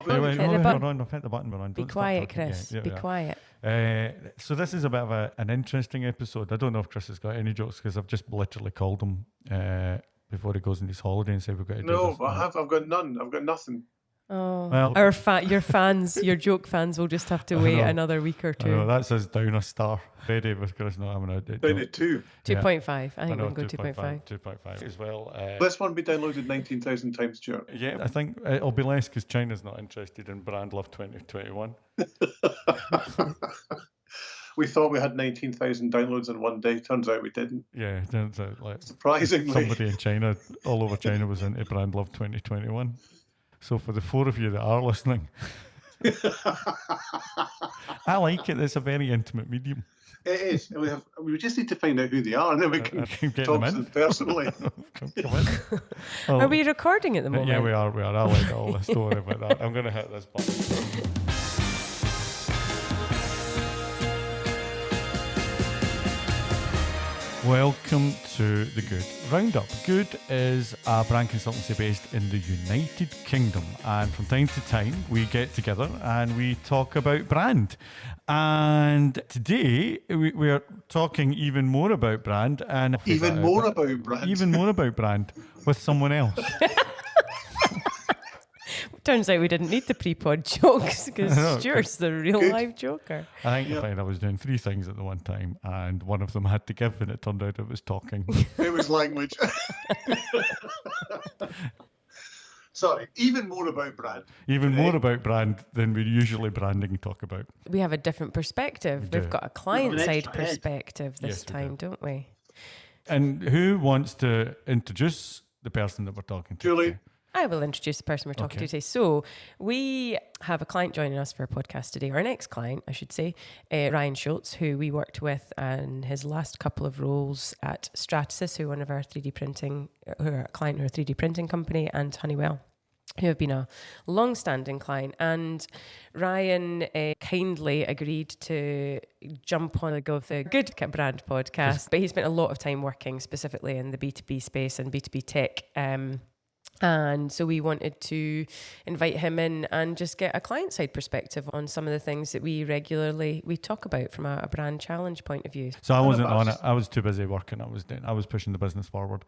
Anyway, Hit the hold button. on, I've hit the button. We're on. Be Don't stop quiet, talking. Chris. Yeah, Be yeah. quiet. So this is a bit of an interesting episode. I don't know if Chris has got any jokes because I've just literally called him before he goes on his holiday and said we've got to do this. No, I've got none. I've got nothing. Oh, Well- your fans, your joke fans will just have to I wait know. another week or I know, two. that's us down a star. Ready with Chris not having a Down at 2. 2.5. I think know, we can go 2.5. 2.5 as well. This one be downloaded 19,000 times, Stuart. Yeah, I think it'll be less because China's not interested in Brand Love 2021. We thought we had 19,000 downloads in one day. Turns out we didn't. Yeah, turns out like Surprisingly. somebody in China, all over China, was into Brand Love 2021. So for the 4 of you that are listening, I like it. It's a very intimate medium. It is. We just need to find out who they are, and then we can get talk them to in. them personally. Come in. Oh, Are we recording at the moment? yeah, we are. I like all the story about that. I'm going to hit this button. Welcome to the Good Roundup. Good is a brand consultancy based in the United Kingdom, and from time to time we get together and we talk about brand. And today we are talking even more about brand, and Even more about brand with someone else. Turns out we didn't need the pre-pod jokes because Stuart's the real Good. live joker. I think I was doing 3 things at the one time, and one of them I had to give, and it turned out it was talking. It was language. Sorry, even more about brand. Even today. more about brand than we usually branding talk about. We have a different perspective. We We've do. got a client-side extra head. perspective this Yes, we time, do. don't we? And who wants to introduce the person that we're talking to Julie. today? I will introduce the person we're talking to today. So we have a client joining us for a podcast today, or an ex-client, I should say, Ryan Schultz, who we worked with in his last couple of roles at Stratasys, who are one of our 3D printing, who are a client who are a 3D printing company, and Honeywell, who have been a long-standing client. And Ryan kindly agreed to jump on the Go with the Good Brand podcast, but he spent a lot of time working specifically in the B2B space and B2B tech. And so we wanted to invite him in and just get a client side perspective on some of the things that we talk about from a brand challenge point of view. So I wasn't on it. I was too busy working. I was pushing the business forward,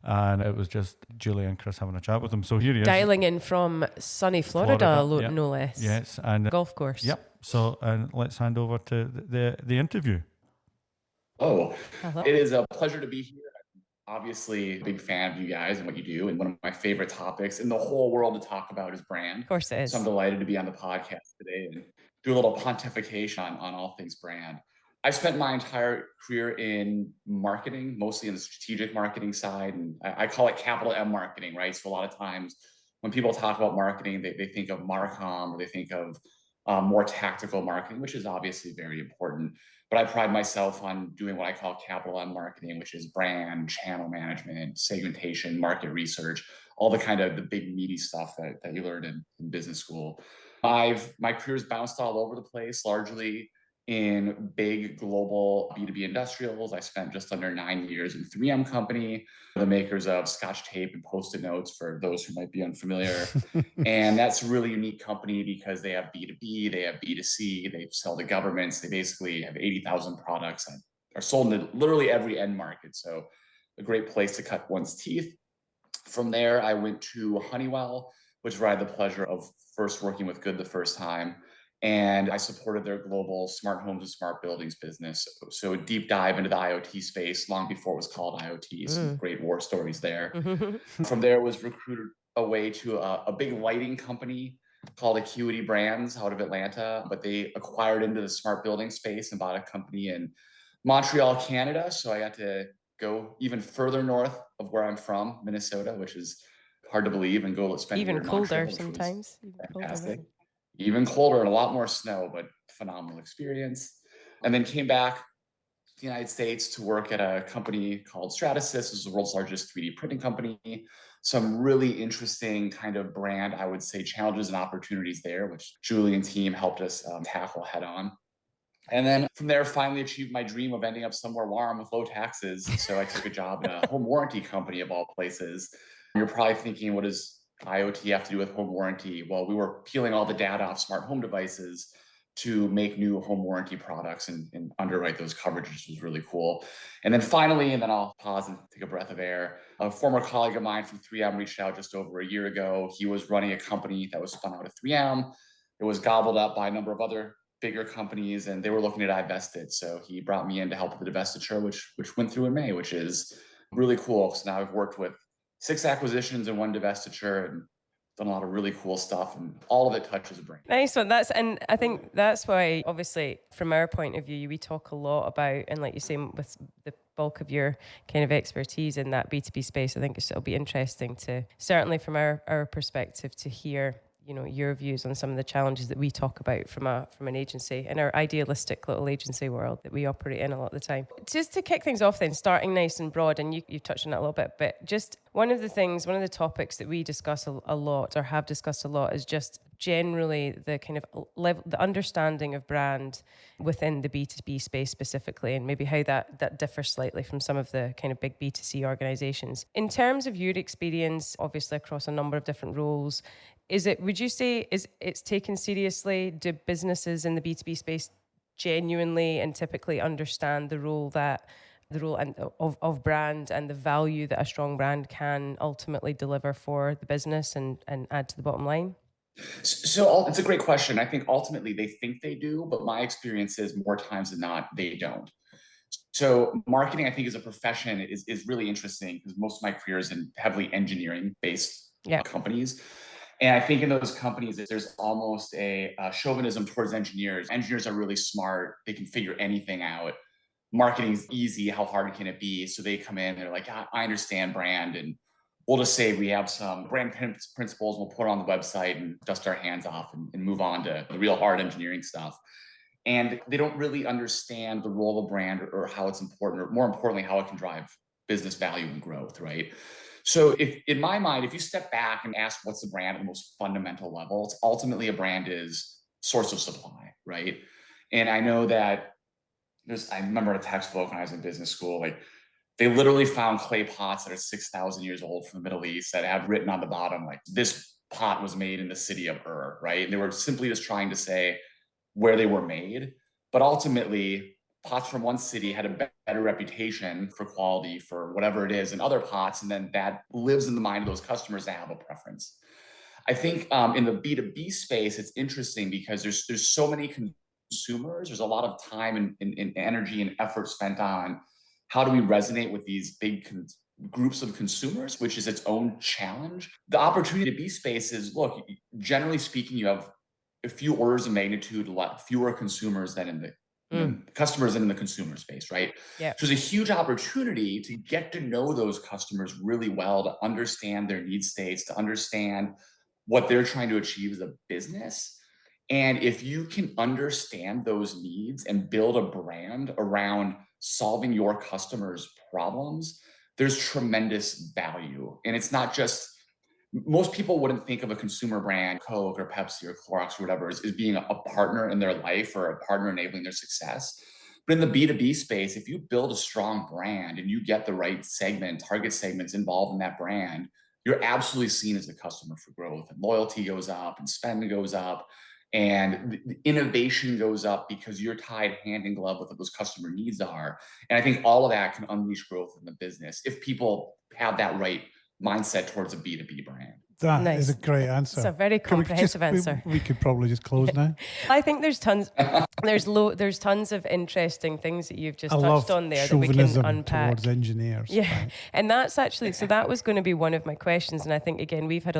and it was just Julie and Chris having a chat with him. So here he is. Dialing in from sunny Florida, Yep. no less. Yes, and Golf course. Yep. So let's hand over to the interview. Oh, Hello. it is a pleasure to be here. Obviously, a big fan of you guys and what you do. And one of my favorite topics in the whole world to talk about is brand. Of course it is. So I'm delighted to be on the podcast today and do a little pontification on all things brand. I spent my entire career in marketing, mostly in the strategic marketing side. And I call it capital M marketing, right? So a lot of times when people talk about marketing, they think of Marcom, or they think of more tactical marketing, which is obviously very important. But I pride myself on doing what I call capital M marketing, which is brand, channel management, segmentation, market research, all the kind of the big meaty stuff that you learn in business school. My career's bounced all over the place, largely in big global B2B industrials. I spent just under 9 years in 3M Company, the makers of Scotch tape and Post-it notes for those who might be unfamiliar. And that's a really unique company because they have B2B, they have B2C, they sell to governments. They basically have 80,000 products that are sold in literally every end market. So a great place to cut one's teeth. From there, I went to Honeywell, which I had the pleasure of first working with Good the first time. And I supported their global smart homes and smart buildings business. So a deep dive into the IoT space long before it was called IoT. Some great war stories there. From there, was recruited away to a big lighting company called Acuity Brands out of Atlanta, but they acquired into the smart building space and bought a company in Montreal, Canada. So I got to go even further north of where I'm from, Minnesota, which is hard to believe, and go spend Even a year in colder Montreal, which was sometimes. fantastic. Even colder and a lot more snow, but phenomenal experience. And then came back to the United States to work at a company called Stratasys. This is the world's largest 3D printing company. Some really interesting kind of brand, I would say, challenges and opportunities there, which Julie and team helped us tackle head on. And then from there, finally achieved my dream of ending up somewhere warm with low taxes. So I took a job in a home warranty company of all places. You're probably thinking, what does IoT have to do with home warranty? Well, we were peeling all the data off smart home devices to make new home warranty products and underwrite those coverages, which was really cool. And then finally, and then I'll pause and take a breath of air, a former colleague of mine from 3M reached out just over a year ago. He was running a company that was spun out of 3M. It was gobbled up by a number of other bigger companies, and they were looking to divest it. So he brought me in to help with the divestiture, which went through in May, which is really cool. So now I've worked with 6 acquisitions and 1 divestiture, and done a lot of really cool stuff, and all of it touches a brain. Nice one. And I think that's why, obviously, from our point of view, we talk a lot about, and like you say, with the bulk of your kind of expertise in that B2B space, I think it'll be interesting to, certainly from our perspective, to hear, you know, your views on some of the challenges that we talk about from an agency, in our idealistic little agency world that we operate in a lot of the time. Just to kick things off then, starting nice and broad, and you touched on it a little bit, but just one of the topics that we discuss a lot, or have discussed a lot, is just generally the kind of the understanding of brand within the B2B space specifically, and maybe how that differs slightly from some of the kind of big B2C organizations. In terms of your experience, obviously across a number of different roles, would you say it's taken seriously? Do businesses in the B2B space genuinely and typically understand the role of brand and the value that a strong brand can ultimately deliver for the business and add to the bottom line? So it's a great question. I think ultimately they think they do, but my experience is more times than not, they don't. So marketing, I think, as a profession is really interesting, because most of my career is in heavily engineering-based companies. And I think in those companies, there's almost a chauvinism towards engineers. Engineers are really smart. They can figure anything out. Marketing is easy. How hard can it be? So they come in, they're like, I understand brand. And we'll just say we have some brand principles. We'll put it on the website and dust our hands off and move on to the real hard engineering stuff. And they don't really understand the role of brand or how it's important, or more importantly, how it can drive business value and growth, right? So in my mind, if you step back and ask what's the brand at the most fundamental level, it's ultimately a brand is source of supply, right? And I know that I remember a textbook when I was in business school, like they literally found clay pots that are 6,000 years old from the Middle East that have written on the bottom, like, this pot was made in the city of Ur, right? And they were simply just trying to say where they were made. But ultimately, pots from one city had a better reputation for quality, for whatever it is, in other pots, and then that lives in the mind of those customers that have a preference. I think in the B2B space, it's interesting because there's so many consumers. There's a lot of time and energy and effort spent on how do we resonate with these big groups of consumers, which is its own challenge. The opportunity to B space is, look, generally speaking, you have a few orders of magnitude fewer consumers than in the customers in the consumer space, right? Yeah. So there's a huge opportunity to get to know those customers really well, to understand their need states, to understand what they're trying to achieve as a business. And if you can understand those needs and build a brand around solving your customers' problems, there's tremendous value. And it's not just, most people wouldn't think of a consumer brand, Coke or Pepsi or Clorox or whatever, as being a partner in their life or a partner enabling their success. But in the B2B space, if you build a strong brand and you get the right target segments involved in that brand, you're absolutely seen as a customer for growth, and loyalty goes up and spend goes up and the innovation goes up because you're tied hand in glove with what those customer needs are. And I think all of that can unleash growth in the business if people have that right mindset towards a B2B brand. That is a great answer. It's a very comprehensive answer. We could probably just close now. I think there's tons. There's tons of interesting things that you've just touched on there that we can unpack. Towards engineers. Yeah, right. And that's actually, so that was going to be one of my questions. And I think, again, we've had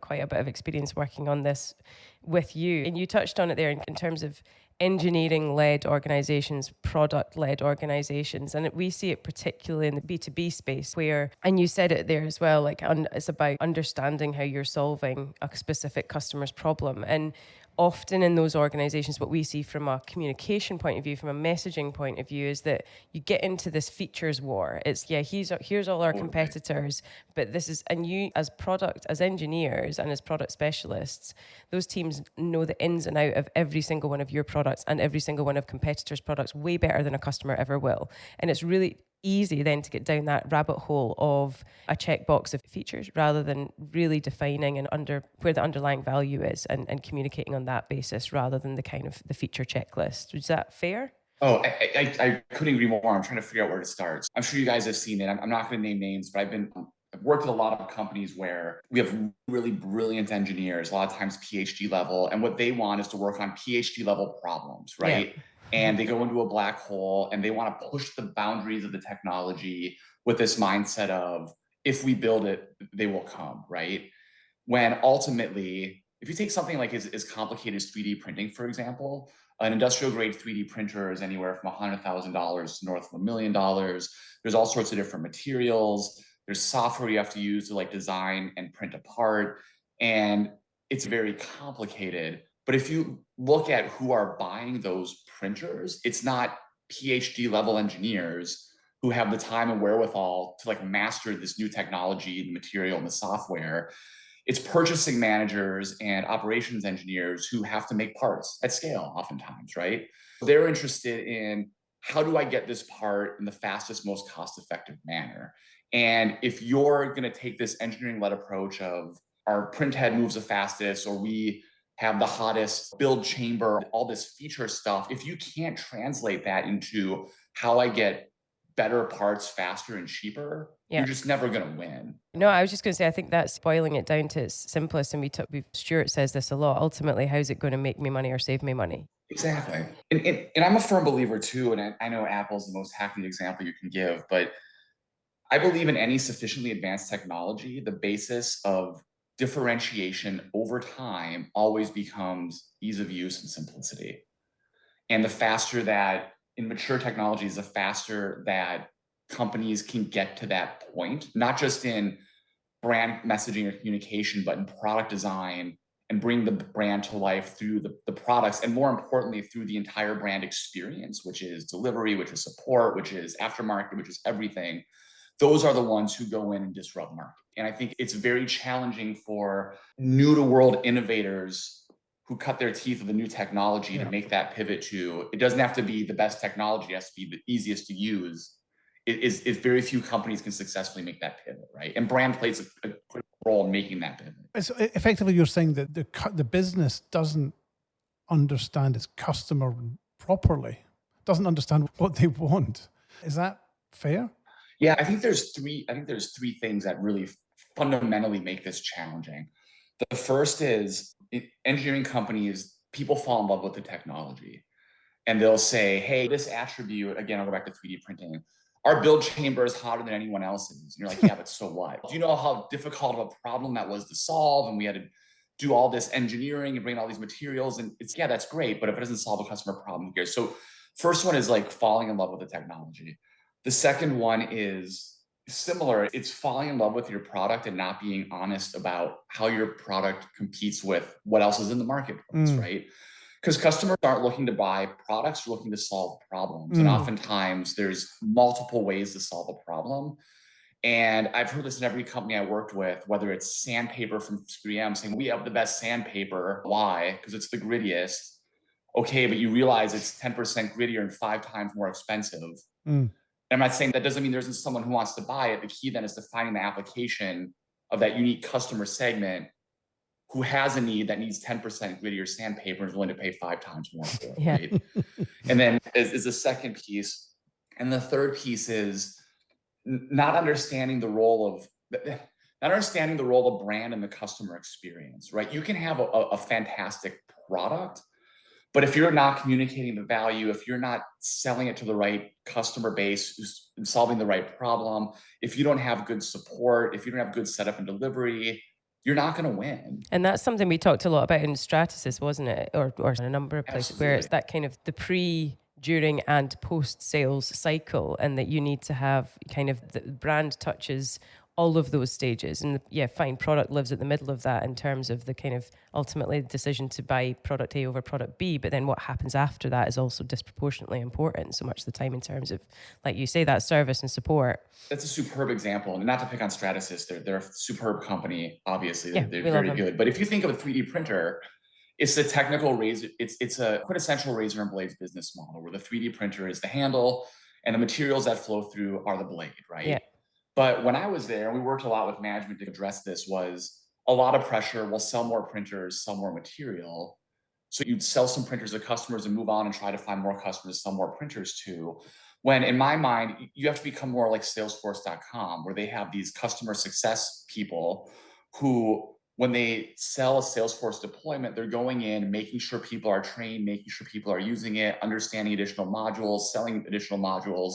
quite a bit of experience working on this with you, and you touched on it there in terms of engineering-led organizations, product-led organizations. And we see it particularly in the B2B space where, and you said it there as well, like it's about understanding how you're solving a specific customer's problem. And often in those organizations, what we see from a communication point of view, from a messaging point of view, is that you get into this features war. It's, here's all our competitors, but this is, and you as engineers and as product specialists, those teams know the ins and out of every single one of your products and every single one of competitors' products way better than a customer ever will. And it's really easy then to get down that rabbit hole of a checkbox of features rather than really defining and where the underlying value is and communicating on that basis rather than the kind of the feature checklist. Is that fair? Oh, I couldn't agree more. I'm trying to figure out where to start. I'm sure you guys have seen it. I'm not going to name names, but I've worked with a lot of companies where we have really brilliant engineers, a lot of times PhD level, and what they want is to work on PhD level problems, right? Yeah. And they go into a black hole and they want to push the boundaries of the technology with this mindset of, if we build it, they will come, right? When ultimately, if you take something like as complicated as 3D printing, for example, an industrial grade 3D printer is anywhere from $100,000 to north of $1 million. There's all sorts of different materials. There's software you have to use to like design and print a part. And it's very complicated. But if you look at who are buying those printers, it's not PhD level engineers who have the time and wherewithal to like master this new technology, the material and the software. It's purchasing managers and operations engineers who have to make parts at scale oftentimes, right? They're interested in, how do I get this part in the fastest, most cost-effective manner? And if you're going to take this engineering-led approach of our print head moves the fastest, or we have the hottest build chamber, all this feature stuff, if you can't translate that into how I get better parts faster and cheaper, you're just never going to win. No, I was just going to say, I think that's boiling it down to its simplest. And Stuart says this a lot. Ultimately, how's it going to make me money or save me money? Exactly. And I'm a firm believer too, and I know Apple's the most hackneyed example you can give, but I believe in any sufficiently advanced technology, the basis of differentiation over time always becomes ease of use and simplicity. And the faster that in mature technologies, the faster that companies can get to that point, not just in brand messaging or communication, but in product design, and bring the brand to life through the products, and more importantly, through the entire brand experience, which is delivery, which is support, which is aftermarket, which is everything. Those are the ones who go in and disrupt market. And I think it's very challenging for new to world innovators who cut their teeth with the new technology to make that pivot to, it doesn't have to be the best technology, it has to be the easiest to use. It's very few companies can successfully make that pivot, right? And brand plays a critical role in making that pivot. So effectively, you're saying that the business doesn't understand its customer properly, doesn't understand what they want. Is that fair? Yeah, I think there's three things that really fundamentally make this challenging. The first is, engineering companies, people fall in love with the technology, and they'll say, hey, this attribute, again, I'll go back to 3D printing, our build chamber is hotter than anyone else's. And you're like, yeah, but so what? Do you know how difficult of a problem that was to solve? And we had to do all this engineering and bring all these materials. And it's, yeah, that's great. But if it doesn't solve a customer problem here. So first one is like falling in love with the technology. The second one is similar. It's falling in love with your product and not being honest about how your product competes with what else is in the marketplace, right? Because customers aren't looking to buy products, they're looking to solve problems. And oftentimes there's multiple ways to solve a problem. And I've heard this in every company I worked with, whether it's sandpaper from 3M saying, we have the best sandpaper. Why? Because it's the grittiest. Okay, but you realize it's 10% grittier and 5 times more expensive. And I'm not saying that doesn't mean there isn't someone who wants to buy it. The key then is to finding the application of that unique customer segment who has a need that needs 10% grittier sandpaper and is willing to pay 5 times more for it, right? And then is the second piece. And the third piece is not understanding the role of brand and the customer experience, right? You can have a fantastic product, but if you're not communicating the value, if you're not selling it to the right customer base who's solving the right problem, if you don't have good support, if you don't have good setup and delivery, you're not going to win. And that's something we talked a lot about in Stratasys, wasn't it? Or in a number of places. Absolutely. Where it's that kind of the pre, during and post sales cycle, and that you need to have kind of the brand touches all of those stages. And fine, product lives at the middle of that in terms of the kind of ultimately decision to buy product A over product B. But then what happens after that is also disproportionately important so much of the time in terms of, like you say, that service and support. That's a superb example. And not to pick on Stratasys, they're a superb company, obviously. They're very good. But if you think of a 3D printer, it's the technical razor, it's a quintessential razor and blades business model where the 3D printer is the handle and the materials that flow through are the blade, right? Yeah. But when I was there, we worked a lot with management to address this, was a lot of pressure. We'll sell more printers, sell more material. So you'd sell some printers to customers and move on and try to find more customers to sell more printers to. When in my mind, you have to become more like Salesforce.com, where they have these customer success people who, when they sell a Salesforce deployment, they're going in, making sure people are trained, making sure people are using it, understanding additional modules, selling additional modules.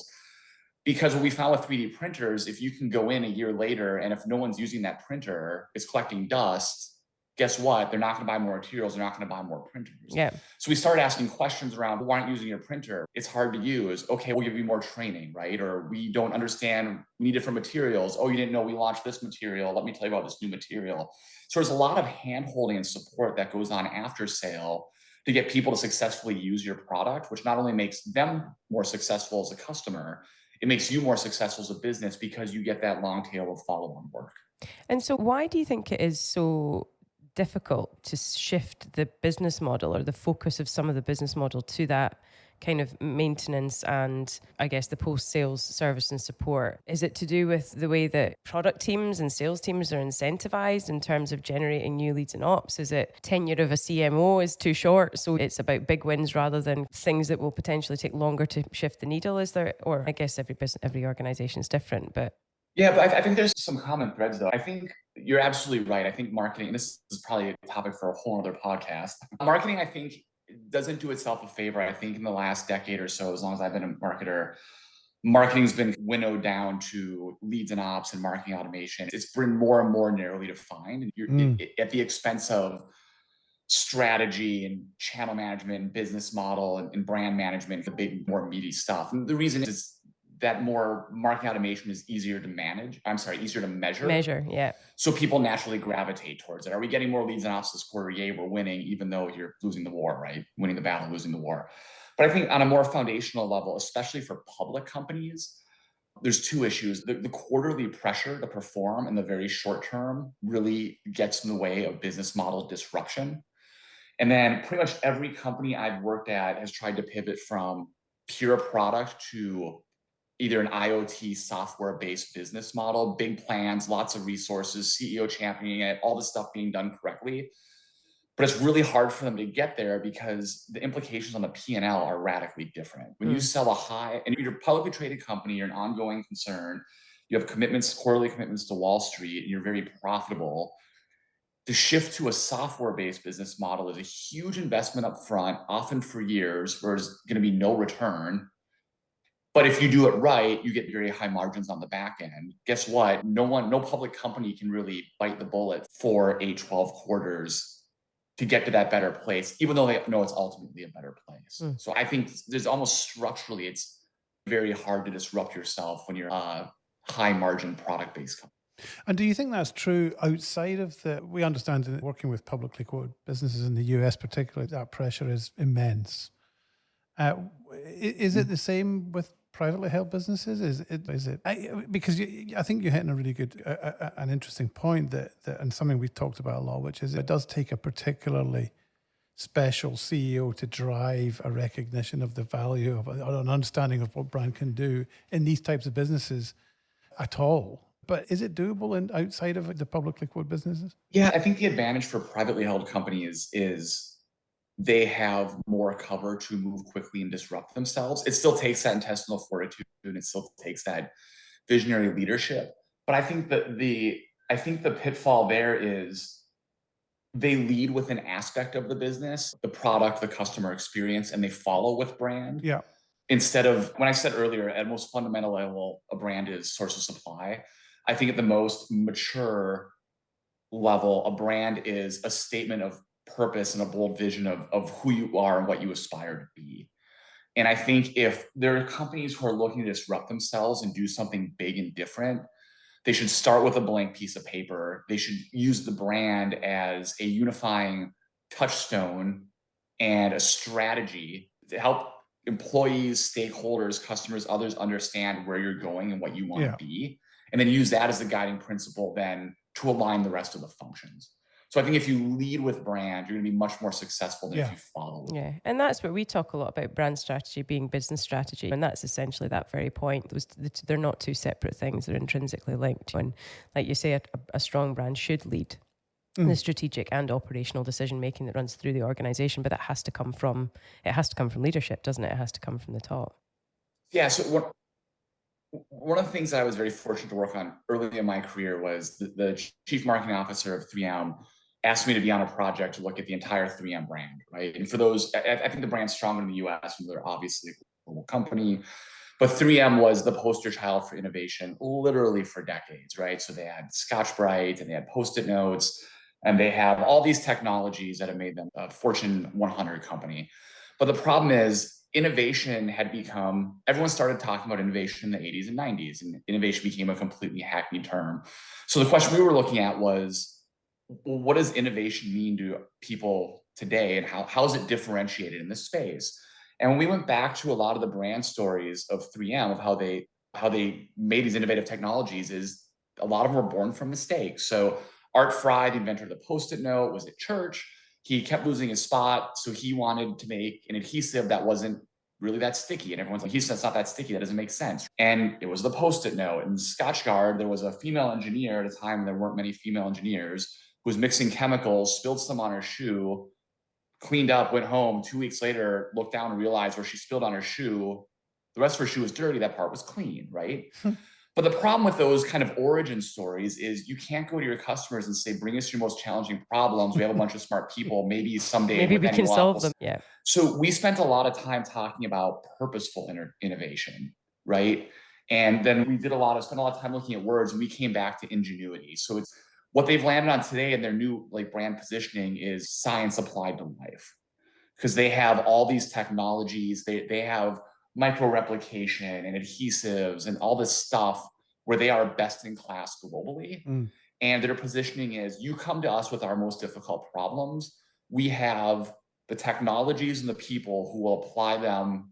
Because what we found with 3D printers, if you can go in a year later and if no one's using that printer, it's collecting dust, guess what? They're not going to buy more materials. They're not going to buy more printers. Yeah. So we started asking questions around, why aren't you using your printer? It's hard to use. Okay, we'll give you more training, right? Or we don't understand, we need different materials. Oh, you didn't know we launched this material. Let me tell you about this new material. So there's a lot of hand-holding and support that goes on after sale to get people to successfully use your product, which not only makes them more successful as a customer, it makes you more successful as a business because you get that long tail of follow-on work. And so why do you think it is so difficult to shift the business model or the focus of some of the business model to that kind of maintenance and, I guess, the post-sales service and support? Is it to do with the way that product teams and sales teams are incentivized in terms of generating new leads and ops? Is it tenure of a CMO is too short, so it's about big wins rather than things that will potentially take longer to shift the needle? Is there, or I guess every organization is different, but yeah, but I think there's some common threads, though. I think you're absolutely right. I think marketing, and this is probably a topic for a whole other podcast. Marketing, I think, doesn't do itself a favor. I think in the last decade or so, as long as I've been a marketer, marketing's been winnowed down to leads and ops and marketing automation. It's been more and more narrowly defined, and you're at the expense of strategy and channel management and business model and brand management, the big, more meaty stuff. And the reason is that more marketing automation is easier to manage. Easier to measure. Yeah. So people naturally gravitate towards it. Are we getting more leads and ops this quarter? Yay, we're winning, even though you're losing the war, right? Winning the battle, losing the war. But I think on a more foundational level, especially for public companies, there's two issues. The quarterly pressure to perform in the very short term really gets in the way of business model disruption. And then pretty much every company I've worked at has tried to pivot from pure product to either an IoT software-based business model, big plans, lots of resources, CEO championing it, all the stuff being done correctly. But it's really hard for them to get there because the implications on the P&L are radically different. When you sell and you're a publicly traded company, you're an ongoing concern, you have commitments, quarterly commitments to Wall Street, and you're very profitable. The shift to a software-based business model is a huge investment up front, often for years, where there's going to be no return. But if you do it right, you get very high margins on the back end. Guess what? No public company can really bite the bullet for 12 quarters to get to that better place, even though they know it's ultimately a better place. So I think there's almost structurally, it's very hard to disrupt yourself when you're a high margin product-based company. And do you think that's true outside of we understand that working with publicly quoted businesses in the US particularly, that pressure is immense. Is it the same with privately held businesses? Because I think you're hitting a really good, an interesting point that and something we've talked about a lot, which is it does take a particularly special CEO to drive a recognition of the value of an understanding of what brand can do in these types of businesses at all. But is it doable outside of the publicly quoted businesses? Yeah, I think the advantage for privately held companies is they have more cover to move quickly and disrupt themselves. It still takes that intestinal fortitude and it still takes that visionary leadership. But I think that the pitfall there is they lead with an aspect of the business, the product, the customer experience, and they follow with brand. Yeah. Instead of, when I said earlier, at most fundamental level, a brand is source of supply. I think at the most mature level, a brand is a statement of purpose and a bold vision of who you are and what you aspire to be. And I think if there are companies who are looking to disrupt themselves and do something big and different, they should start with a blank piece of paper. They should use the brand as a unifying touchstone and a strategy to help employees, stakeholders, customers, others understand where you're going and what you want to be. And then use that as the guiding principle then to align the rest of the functions. So I think if you lead with brand, you're going to be much more successful than if you follow. Yeah. And that's what we talk a lot about, brand strategy being business strategy. And that's essentially that very point. They're not two separate things. They're intrinsically linked. And like you say, a strong brand should lead the strategic and operational decision making that runs through the organization. But that has to come from leadership, doesn't it? It has to come from the top. Yeah. So one of the things that I was very fortunate to work on early in my career was the chief marketing officer of 3M asked me to be on a project to look at the entire 3M brand, right? And for those, I think the brand's stronger in the US, and they're obviously a global company, but 3M was the poster child for innovation literally for decades, right? So they had Scotch-Brite and they had Post-it notes, and they have all these technologies that have made them a Fortune 100 company. But the problem is, innovation had become, everyone started talking about innovation in the 80s and 90s, and innovation became a completely hackneyed term. So the question we were looking at was, well, what does innovation mean to people today, and how is it differentiated in this space? And when we went back to a lot of the brand stories of 3M, of how they made these innovative technologies, is a lot of them were born from mistakes. So Art Fry, the inventor of the Post-it note, was at church. He kept losing his spot, so he wanted to make an adhesive that wasn't really that sticky. And everyone's like, he said, it's not that sticky, that doesn't make sense. And it was the Post-it note. And Scotchgard, there was a female engineer at a time when there weren't many female engineers, who was mixing chemicals, spilled some on her shoe, cleaned up, went home. 2 weeks later, looked down and realized where she spilled on her shoe, the rest of her shoe was dirty, that part was clean, right? But the problem with those kind of origin stories is you can't go to your customers and say, bring us your most challenging problems. We have a bunch of smart people. Maybe someday maybe we can solve them. Yeah. So we spent a lot of time talking about purposeful innovation, right? And then we spent a lot of time looking at words, and we came back to ingenuity. So it's what they've landed on today in their new brand positioning is science applied to life, because they have all these technologies. They have micro replication and adhesives and all this stuff where they are best in class globally. And their positioning is, you come to us with our most difficult problems. We have the technologies and the people who will apply them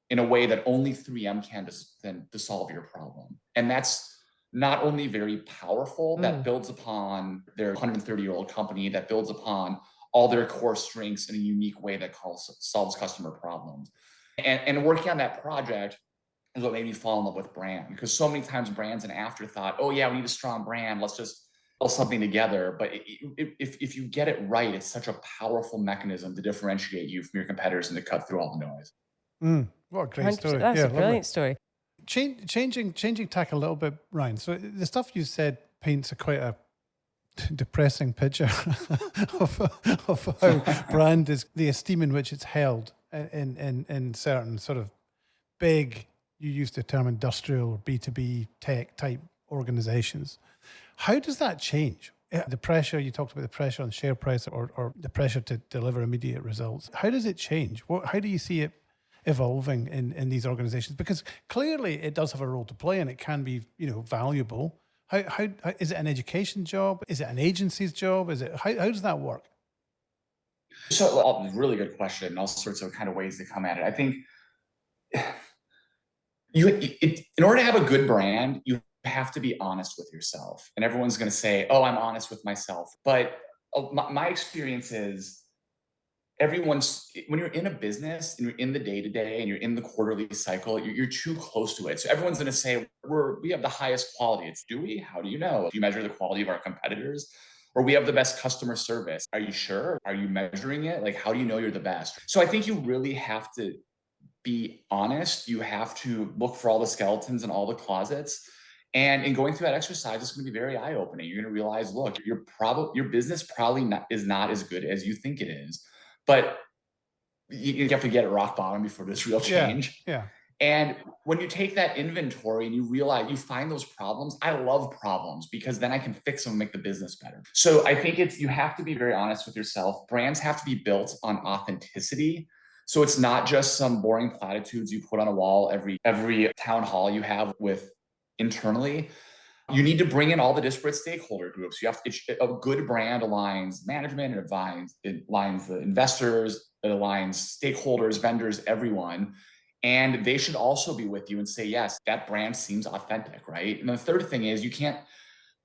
in a way that only 3M can to solve your problem. And that's not only very powerful, that builds upon their 130-year-old company, that builds upon all their core strengths in a unique way that solves customer problems. And working on that project is what made me fall in love with brand, because so many times brand's an afterthought. Oh yeah, we need a strong brand. Let's just pull something together. But if you get it right, it's such a powerful mechanism to differentiate you from your competitors and to cut through all the noise. What a great story. That's a brilliant story. Changing tack a little bit, Ryan. So the stuff you said paints quite a depressing picture of how brand is, the esteem in which it's held in certain sort of big, you used the term industrial or B2B tech type organizations. How does that change? The pressure, you talked about the pressure on share price or the pressure to deliver immediate results. How does it change? How do you see it evolving in these organizations? Because clearly it does have a role to play and it can be, valuable. How is it an education job? Is it an agency's job? How does that work? So, really good question. All sorts of kind of ways to come at it. I think in order to have a good brand, you have to be honest with yourself. And everyone's going to say, "Oh, I'm honest with myself." But my experience is, when you're in a business and you're in the day-to-day and you're in the quarterly cycle, you're too close to it. So everyone's going to say, we have the highest quality. Do we? How do you know? Do you measure the quality of our competitors? Or we have the best customer service. Are you sure? Are you measuring it? How do you know you're the best? So I think you really have to be honest. You have to look for all the skeletons in all the closets. And in going through that exercise, it's going to be very eye-opening. You're going to realize, look, your business probably is not as good as you think it is. But you have to get it rock bottom before there's real change. Yeah. And when you take that inventory and you realize, you find those problems, I love problems because then I can fix them and make the business better. So I think you have to be very honest with yourself. Brands have to be built on authenticity. So it's not just some boring platitudes you put on a wall every town hall you have with internally. You need to bring in all the disparate stakeholder groups. A good brand aligns management, it aligns the investors, it aligns stakeholders, vendors, everyone. And they should also be with you and say, yes, that brand seems authentic, right? And the third thing is,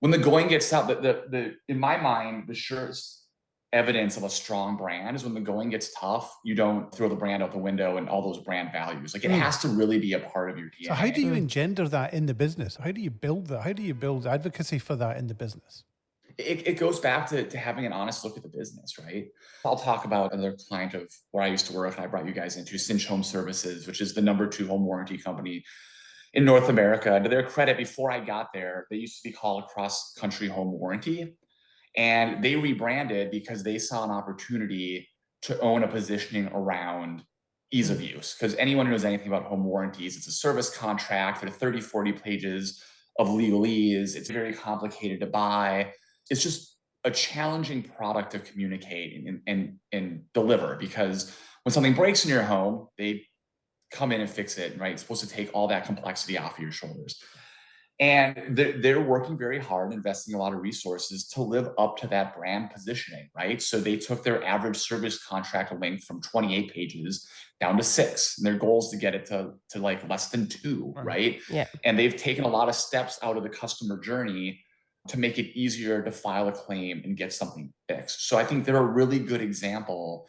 when the going gets tough, in my mind, the surest evidence of a strong brand is when the going gets tough, you don't throw the brand out the window and all those brand values. Like it has to really be a part of your DNA. So how do you engender that in the business? How do you build that? How do you build advocacy for that in the business? It goes back to having an honest look at the business, right? I'll talk about another client of where I used to work and I brought you guys into, Cinch Home Services, which is the #2 home warranty company in North America. To their credit, before I got there, they used to be called Cross Country Home Warranty. And they rebranded because they saw an opportunity to own a positioning around ease of use. Because anyone who knows anything about home warranties, it's a service contract. There are 30, 40 pages of legalese. It's very complicated to buy. It's just a challenging product to communicate and deliver, because when something breaks in your home, they come in and fix it, right? It's supposed to take all that complexity off of your shoulders. And they're working very hard, investing a lot of resources to live up to that brand positioning, right? So they took their average service contract length from 28 pages down to 6. And their goal is to get it to like less than 2, right? Yeah. And they've taken a lot of steps out of the customer journey to make it easier to file a claim and get something fixed. So I think they're a really good example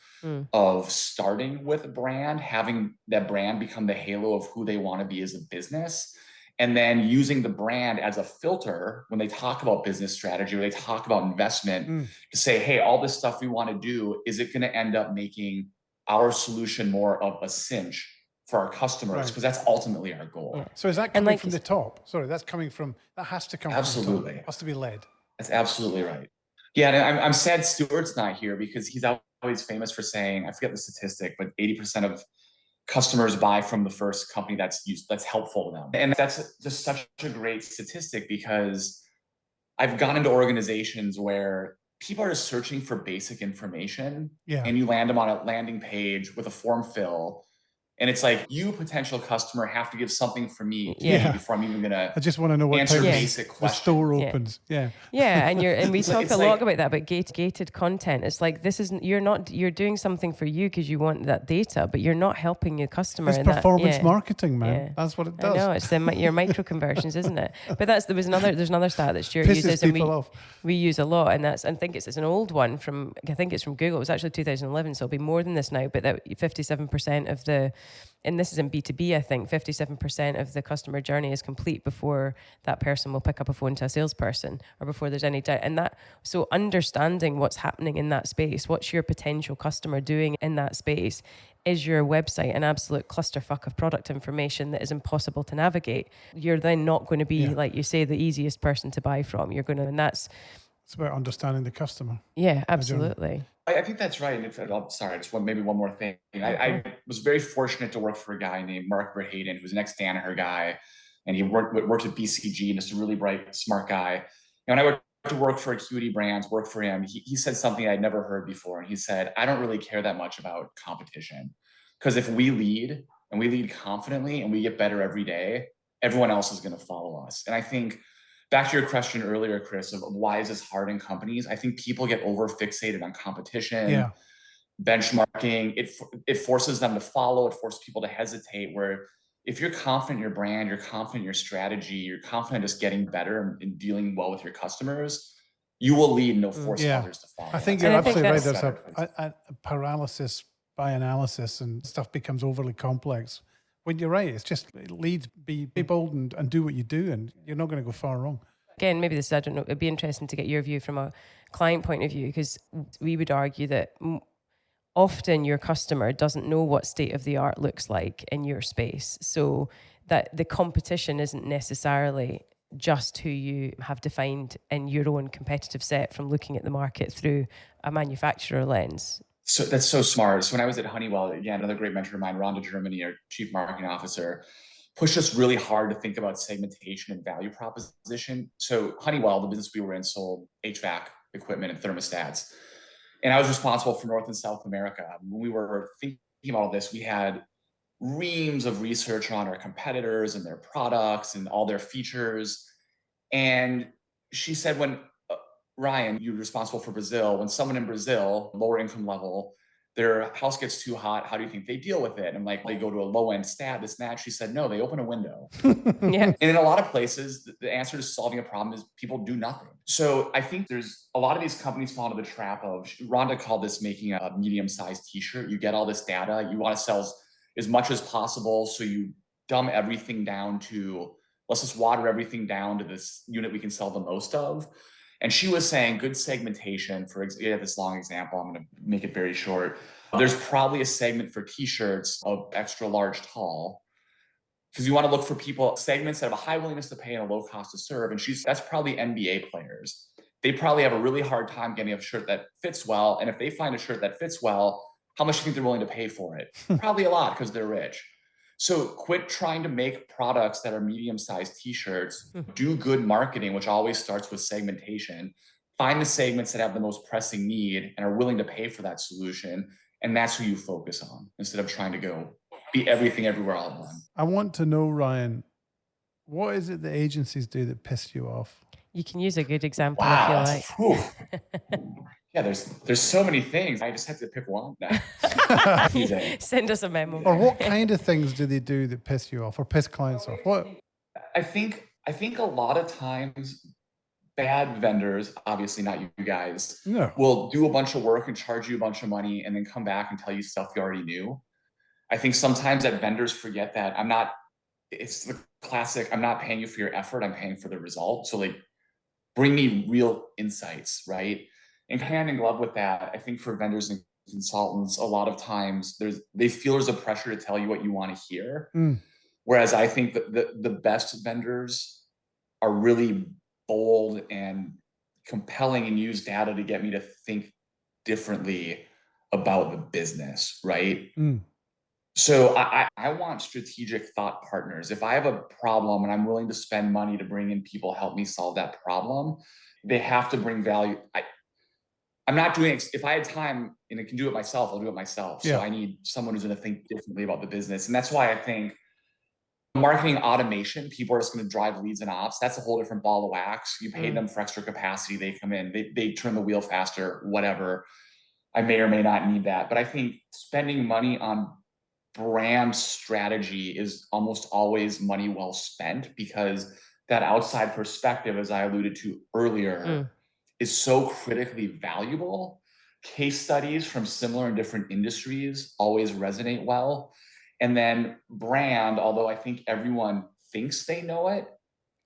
of starting with a brand, having that brand become the halo of who they want to be as a business, and then using the brand as a filter when they talk about business strategy, or they talk about investment, to say, hey, all this stuff we want to do, is it going to end up making our solution more of a cinch for our customers? Because that's ultimately our goal. Yeah. So is that coming from the top? Sorry, that has to come absolutely. From the top. It has to be led. That's absolutely right. Yeah, and I'm sad Stuart's not here, because he's always famous for saying, I forget the statistic, but 80% of customers buy from the first company that's helpful to them. And that's just such a great statistic, because I've gone into organizations where people are searching for basic information, and you land them on a landing page with a form fill. And it's like, you potential customer have to give something for me before I'm even gonna. I just want to know what answer basic questions. The store opens. Yeah, and we talk a lot about that, but gated content. It's like, you're doing something for you because you want that data, but you're not helping your customer. It's performance marketing, man. Yeah. That's what it does. I know, it's your micro conversions, isn't it? But there's another stat that Stuart uses, and we use a lot, and I think it's an old one from Google. It was actually 2011, so it'll be more than this now. But that 57% of and this is in B2B, I think 57% of the customer journey is complete before that person will pick up a phone to a salesperson, or before there's any doubt. And so understanding what's happening in that space, what's your potential customer doing in that space, is your website an absolute clusterfuck of product information that is impossible to navigate? You're then not going to be, like you say, the easiest person to buy from. It's about understanding the customer. Yeah, absolutely. I think that's right. And I just want maybe one more thing. I was very fortunate to work for a guy named Mark Verhaden, who's an ex-Danaher guy, and he worked at BCG, and just a really bright, smart guy. And when I went to work for Acuity Brands, work for him, he said something I'd never heard before. And he said, I don't really care that much about competition, because if we lead, and we lead confidently, and we get better every day, everyone else is going to follow us. And I think, back to your question earlier, Chris, of why is this hard in companies? I think people get over fixated on competition, benchmarking. It forces them to follow. It forces people to hesitate. Where if you're confident in your brand, you're confident in your strategy, you're confident just getting better and dealing well with your customers, you will lead, and no force others to follow. I think you're absolutely right. There's a paralysis by analysis, and stuff becomes overly complex. When you're right, it's just lead, be bold, and do what you do, and you're not going to go far wrong. Again, maybe I don't know, it'd be interesting to get your view from a client point of view, because we would argue that often your customer doesn't know what state of the art looks like in your space. So that the competition isn't necessarily just who you have defined in your own competitive set from looking at the market through a manufacturer lens. So that's so smart. So when I was at Honeywell, again, another great mentor of mine, Rhonda Germany, our chief marketing officer, pushed us really hard to think about segmentation and value proposition. So Honeywell, the business we were in, sold HVAC equipment and thermostats. And I was responsible for North and South America. When we were thinking about all this, we had reams of research on our competitors and their products and all their features. And she said, Ryan, you're responsible for Brazil. When someone in Brazil, lower income level, their house gets too hot. How do you think they deal with it? And like, they go to a low end stat, this and that. She said, no, they open a window. Yeah. And in a lot of places, the answer to solving a problem is people do nothing. So I think there's a lot of these companies fall into the trap of, Rhonda called this making a medium-sized t-shirt. You get all this data, you want to sell as much as possible. So you dumb everything down to, let's just water everything down to this unit we can sell the most of. And she was saying good segmentation, this long example, I'm going to make it very short. There's probably a segment for t-shirts of extra large tall, because you want to look for segments that have a high willingness to pay and a low cost to serve. And that's probably NBA players. They probably have a really hard time getting a shirt that fits well. And if they find a shirt that fits well, how much do you think they're willing to pay for it? Probably a lot, because they're rich. So quit trying to make products that are medium-sized t-shirts. Do good marketing, which always starts with segmentation. Find the segments that have the most pressing need and are willing to pay for that solution. And that's who you focus on, instead of trying to go be everything everywhere all at once. I want to know, Ryan, what is it the agencies do that piss you off? You can use a good example if you like. Yeah, there's so many things. I just have to pick one. Send us a memo. Or what kind of things do they do that piss you off or piss clients off? What? I think a lot of times bad vendors, obviously not you guys, will do a bunch of work and charge you a bunch of money and then come back and tell you stuff you already knew. I think sometimes that vendors forget that it's the classic, I'm not paying you for your effort, I'm paying for the result. So like, bring me real insights, right? And hand in glove with that, I think for vendors and consultants, a lot of times they feel there's a pressure to tell you what you want to hear. Whereas I think that the best vendors are really bold and compelling and use data to get me to think differently about the business, right? So I want strategic thought partners. If I have a problem and I'm willing to spend money to bring in people to help me solve that problem, they have to bring value. I'm not doing it. If I had time and I can do it myself, I'll do it myself. So I need someone who's going to think differently about the business. And that's why I think marketing automation, people are just going to drive leads and ops. That's a whole different ball of wax. You pay them for extra capacity. They come in, they turn the wheel faster, whatever. I may or may not need that. But I think spending money on brand strategy is almost always money well spent, because that outside perspective, as I alluded to earlier, is so critically valuable. Case studies from similar and different industries always resonate well. And then brand, although I think everyone thinks they know it,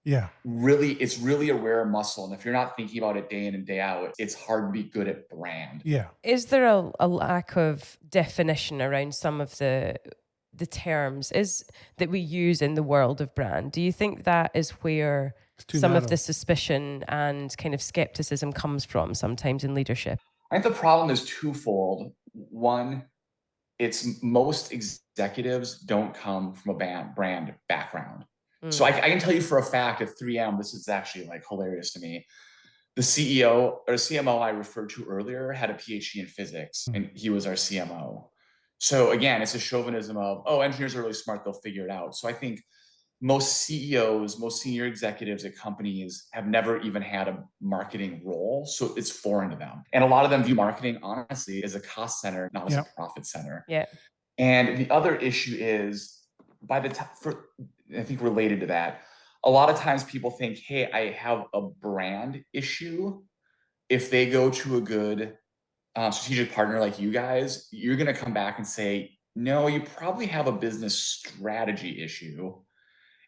it's really a rare muscle. And if you're not thinking about it day in and day out, it's hard to be good at brand. Is there a lack of definition around some of the terms that we use in the world of brand? Do you think that is where some of the suspicion and kind of skepticism comes from sometimes in leadership? I think the problem is twofold. One, it's most executives don't come from a brand background. So I can tell you for a fact at 3M, this is actually like hilarious to me. The CEO or CMO I referred to earlier had a PhD in physics, and he was our CMO. So again, it's a chauvinism of, engineers are really smart, they'll figure it out. So I think most CEOs, most senior executives at companies have never even had a marketing role. So it's foreign to them. And a lot of them view marketing, honestly, as a cost center, not as a profit center. And the other issue is, I think related to that, a lot of times people think, hey, I have a brand issue. If they go to a good strategic partner like you guys, you're going to come back and say, no, you probably have a business strategy issue.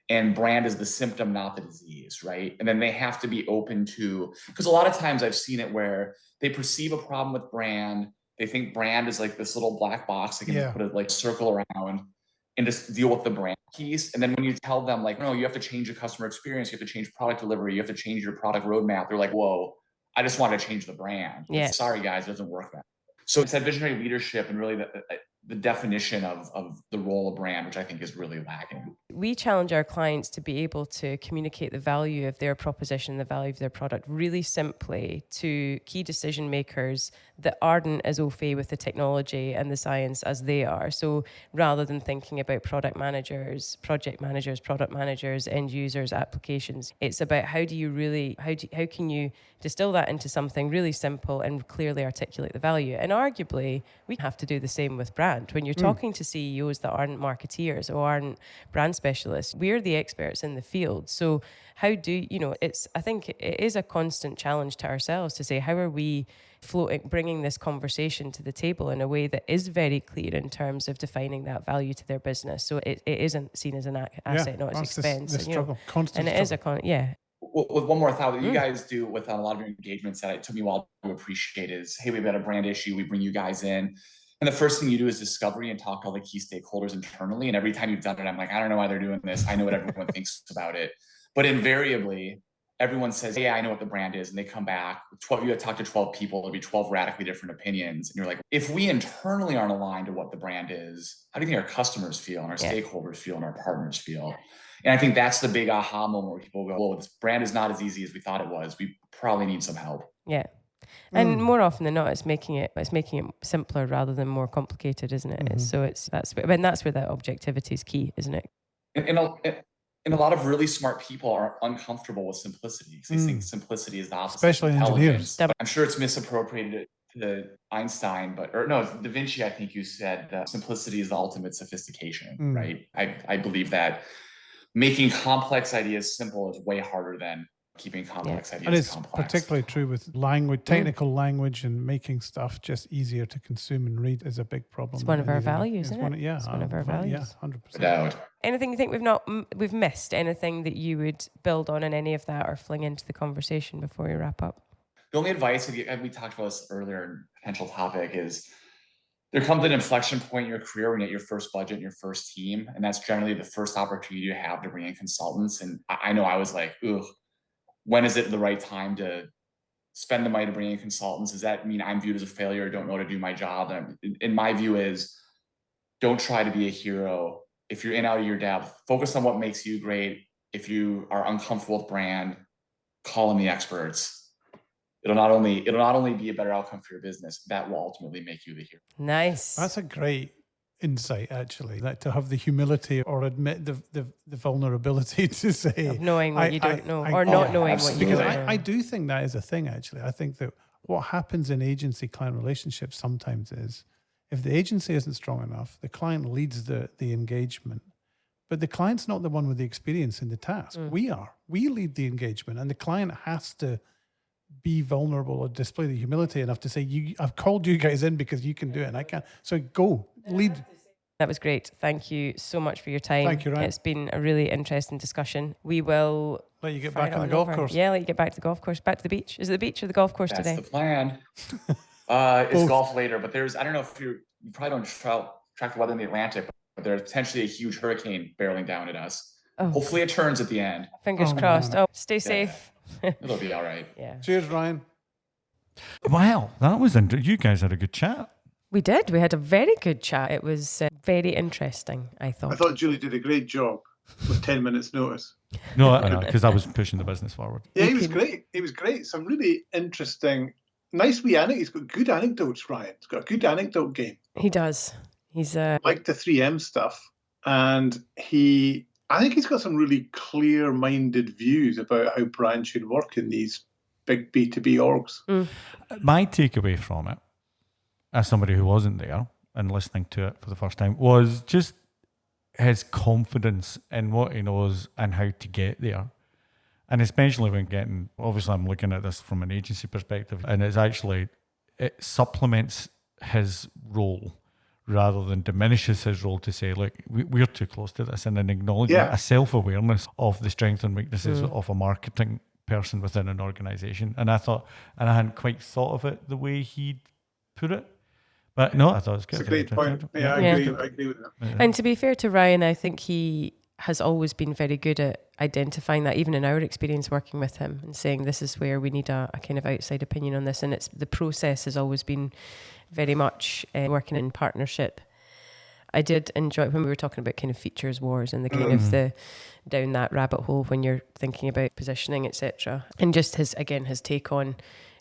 And brand is the symptom, not the disease, right? And then they have to be open to, because a lot of times I've seen it where they perceive a problem with brand. They think brand is like this little black box they can put a like circle around and just deal with the brand piece. And then when you tell them like, no, you have to change the customer experience, you have to change product delivery, you have to change your product roadmap, they're like, whoa, I just want to change the brand. Sorry, guys, it doesn't work that way. So it's that visionary leadership and really the definition of the role of brand, which I think is really lacking. We challenge our clients to be able to communicate the value of their proposition, the value of their product really simply to key decision makers that aren't as au fait with the technology and the science as they are. So rather than thinking about product managers, project managers, product managers, end users, applications, it's about how can you distill that into something really simple and clearly articulate the value. And arguably, we have to do the same with brand. When you're talking to CEOs that aren't marketeers or aren't brand specialists, we're the experts in the field. So how do, I think it is a constant challenge to ourselves to say, how are we bringing this conversation to the table in a way that is very clear in terms of defining that value to their business. So it isn't seen as an asset, not as expense. The struggle, constant and it struggle. is With one more thought that you guys do with a lot of your engagements that it took me a while to appreciate is, hey, we've got a brand issue, we bring you guys in. And the first thing you do is discovery and talk to all the key stakeholders internally. And every time you've done it, I'm like, I don't know why they're doing this. I know what everyone thinks about it. But invariably, everyone says, yeah, I know what the brand is. And they come back, you talk to 12 people, there'll be 12 radically different opinions. And you're like, if we internally aren't aligned to what the brand is, how do you think our customers feel and our stakeholders feel and our partners feel? And I think that's the big aha moment where people go, well, this brand is not as easy as we thought it was. We probably need some help. Yeah. And more often than not, it's making it simpler rather than more complicated, isn't it? Mm-hmm. That's where that objectivity is key, isn't it? And a lot of really smart people are uncomfortable with simplicity because they think simplicity is the opposite. Especially of intelligence. engineers. I'm sure it's misappropriated to Einstein, Da Vinci, I think you said simplicity is the ultimate sophistication, right? I believe that making complex ideas simple is way harder than keeping complex ideas and it's complex. Particularly true with language, technical language, and making stuff just easier to consume and read is a big problem. It's one of our values, isn't it? Yeah, it's one of our values. Yeah, 100%. Anything you think we've missed? Anything that you would build on in any of that or fling into the conversation before we wrap up? The only advice, we talked about this earlier, potential topic is there comes an inflection point in your career when you get your first budget and your first team. And that's generally the first opportunity you have to bring in consultants. And I know I was like, ugh, when is it the right time to spend the money to bring in consultants? Does that mean I'm viewed as a failure, don't know how to do my job? And my view is, don't try to be a hero. If you're in out of your depth, focus on what makes you great. If you are uncomfortable with brand, call in the experts. It'll not only be a better outcome for your business, that will ultimately make you the hero. Nice. That's a great insight, actually, that to have the humility or admit the vulnerability to say of knowing what you don't know or not knowing what you know. Because I do think that is a thing, actually. I think that what happens in agency-client relationships sometimes is if the agency isn't strong enough, the client leads the engagement, but the client's not the one with the experience in the task. We are. We lead the engagement, and the client has to be vulnerable or display the humility enough to say, I've called you guys in because you can do it and I can't. So go, lead. That was great. Thank you so much for your time. Thank you, Ryan. It's been a really interesting discussion. We will let you get back on the golf course. Yeah, let you get back to the golf course. Back to the beach. Is it the beach or the golf course today? That's the plan. It's golf later, but I don't know if you probably don't track the weather in the Atlantic, but there's potentially a huge hurricane barreling down at us. Oh. Hopefully it turns at the end. Fingers crossed. Oh, stay safe. It'll be all right. Yeah. Cheers, Ryan. Wow, that was you guys had a good chat. We did. We had a very good chat. It was very interesting, I thought. I thought Julie did a great job with 10 minutes notice. No, I know, because I was pushing the business forward. Yeah, he was great. He was great. Some really interesting, nice wee anecdotes. He's got good anecdotes, Ryan. He's got a good anecdote game. He does. He's like the 3M stuff. And I think he's got some really clear-minded views about how brands should work in these big B2B orgs. My takeaway from it, as somebody who wasn't there and listening to it for the first time, was just his confidence in what he knows and how to get there. And especially when obviously I'm looking at this from an agency perspective, and it supplements his role rather than diminishes his role to say, look, we're too close to this, and an acknowledgement, a self-awareness of the strengths and weaknesses of a marketing person within an organization. And I hadn't quite thought of it the way he'd put it. But no, I thought it was good. It's a great point. Yeah, I agree with that. Yeah. And to be fair to Ryan, I think he has always been very good at identifying that, even in our experience working with him, and saying this is where we need a kind of outside opinion on this. And the process has always been very much working in partnership. I did enjoy when we were talking about kind of features wars and the kind of the down that rabbit hole when you're thinking about positioning, etc. And just his take on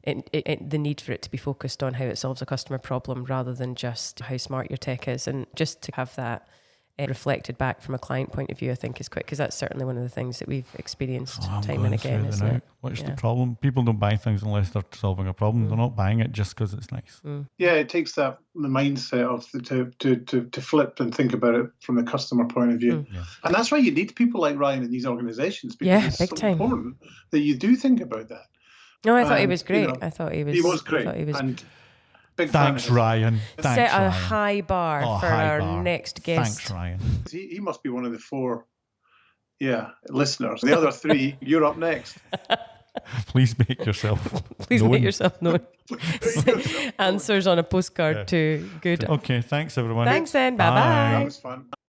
the need for it to be focused on how it solves a customer problem rather than just how smart your tech is, and just to have that reflected back from a client point of view, I think is quick, because that's certainly one of the things that we've experienced time and again, isn't it? What's the problem? People don't buy things unless they're solving a problem. They're not buying it just because it's nice. Yeah, it takes the mindset of to flip and think about it from the customer point of view. And that's why you need people like Ryan in these organizations, because it's so important that you do think about that. No, I thought he was great. I thought he was great. And thanks, Ryan. Set a high bar for our next guest. Thanks, Ryan. He must be one of the 4 listeners. The other 3, you're up next. Please make yourself known. Answers on a postcard to good. Okay, thanks everyone. Thanks then. Bye-bye. That was fun.